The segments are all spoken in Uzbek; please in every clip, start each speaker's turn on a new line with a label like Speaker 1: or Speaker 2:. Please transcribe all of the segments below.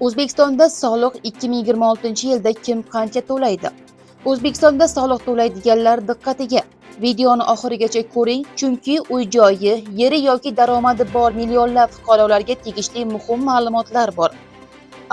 Speaker 1: O'zbekistonda soliq 2026-yilda kim qancha to'laydi? O'zbekistonda soliq to'laydiganlar diqqatiga. Videoni oxirigacha ko'ring, chunki uy-joyi, yeri yoki daromadi bor millionlab fuqarolarga tegishli muhim ma'lumotlar bor.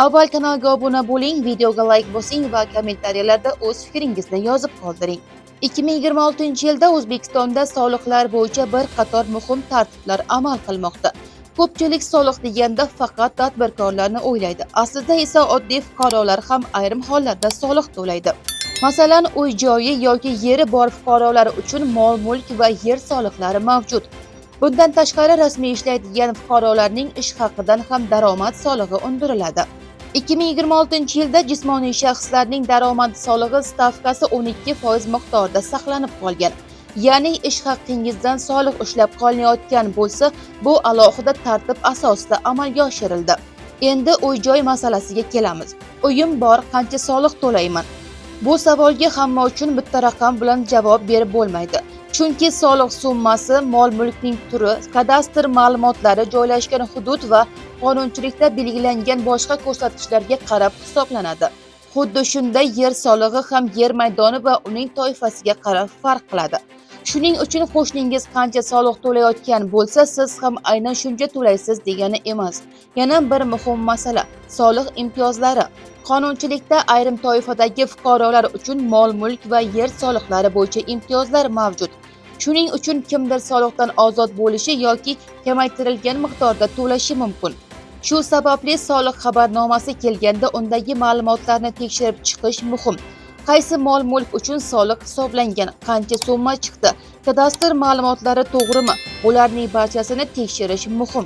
Speaker 1: Avval kanalga obuna bo'ling, videoga like bosing va kommentariyalarda o'z fikringizni yozib qoldiring. 2026-yilda O'zbekistonda soliqlar bo'yicha bir qator muhim tartiblar amal qilmoqda. Ko'pchilik soliq deganda faqat tadbirkorlarni o'ylaydi. Aslida esa oddiy fuqarolar ham ayrim hollarda soliq to'laydi. Masalan, uy-joyi yoki yeri bor fuqarolar uchun mol-mulk va yer soliqlari mavjud. Bundan tashqari rasmiy ishlaydigan fuqarolarning ish haqidan ham daromad solig'i undiriladi. 2026-yilda jismoniy shaxslarning daromad solig'i stavkasi 12% miqdorida saqlanib qolgan. Ya'ni ish haqqingizdan soliq ushlab qolinayotgan bo'lsa, bu alohida tartib asosida amalga oshirildi. Endi uy-joy masalasiga kelamiz. Uyim bor, qancha soliq to'layman? Bu savolga hamma uchun bitta raqam bilan javob berib bo'lmaydi. Chunki soliq summasi mol-mulkning turi, kadastr ma'lumotlari joylashgan hudud va qonunchilikda belgilangan boshqa ko'rsatkichlarga qarab hisoblanadi. Xuddi shunday yer solig'i ham yer maydoni va uning toifasiga qarab farq qiladi. Shuning uchun qo'shningiz qancha soliq to'layotgan bo'lsa, siz ham aynan shuncha to'laysiz degani emas. Yana bir muhim masala – soliq imtiyozlari. Qonunchilikda ayrim toifadagi fuqarolar uchun mol-mulk va yer soliqlari bo'yicha imtiyozlar mavjud. Shuning uchun kimdir soliqdan ozod bo'lishi yoki kamaytirilgan miqdorda to'lashi mumkin. Shu sababli soliq xabarnomasi kelganda undagi ma'lumotlarni tekshirib chiqish muhim. Qaysi mol-mulk uchun soliq hisoblangan, qancha summa chiqdi, kadastr ma'lumotlari to'g'rimi? Bularning barchasini tekshirish muhim.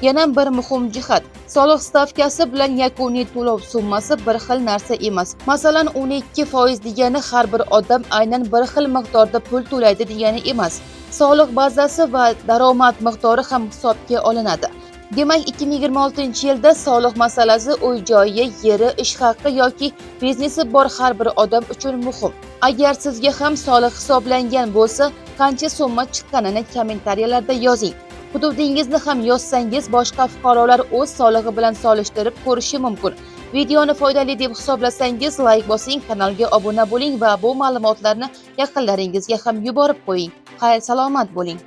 Speaker 1: Yana bir muhim jihat, soliq stavkasi bilan yakuniy to'lov summasi bir xil narsa emas. Masalan, 12% degani har bir odam aynan bir xil miqdorda pul to'laydi degani emas. Soliq bazasi va daromad miqdori ham hisobga olinadi. Demak, 2026-yilda soliq masalasi uy-joyi, yeri, ish haqqi yoki biznesi bor har bir odam uchun muhim. Agar sizga ham soliq hisoblangan bo'lsa, qancha summa chiqqanini kommentariyalarda yozing. Hududingizni ham yozsangiz, boshqa fuqarolar o'z solig'i bilan solishtirib ko'rishi mumkin. Videoni foydali deb hisoblasangiz, like bosing, kanalga obuna bo'ling va bu ma'lumotlarni yaqinlaringizga ham yuborib qo'ying. Xayr, salomat bo'ling.